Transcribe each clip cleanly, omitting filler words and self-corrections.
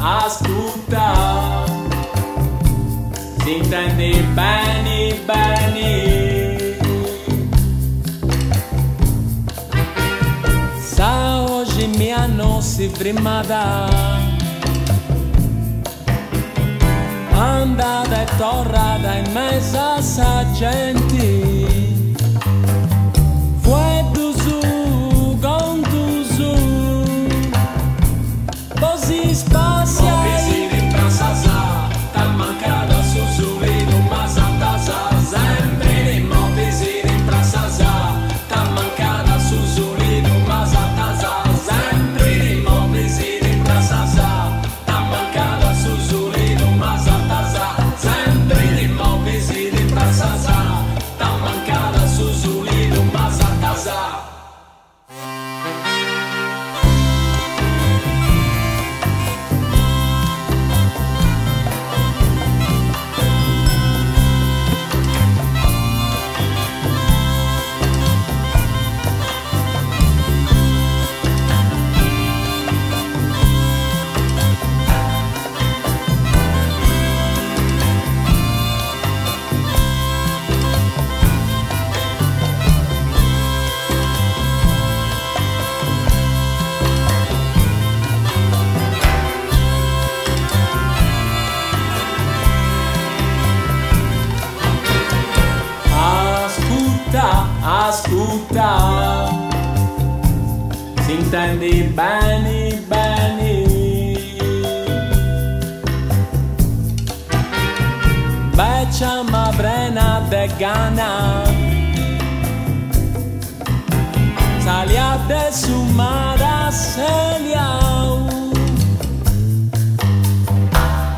ascolta, si intende bene, bene. Sa oggi mi hanno si primata, andata e tornata in mezzo a sa gente. Ascolta, si intende bene, bene. Beccia ma brena de gana, salia de su mara seliau,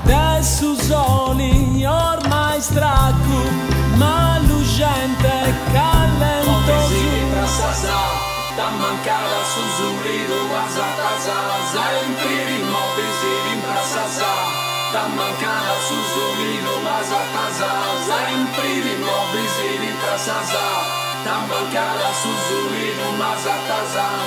de su soli ormai stracu, ma lucente calento. Ta mancada su zurido azataza, sempre rimobisi in prasaza. Ta mancada su zurido azataza, sempre rimobisi in prasaza. Ta mancada su zurido azataza.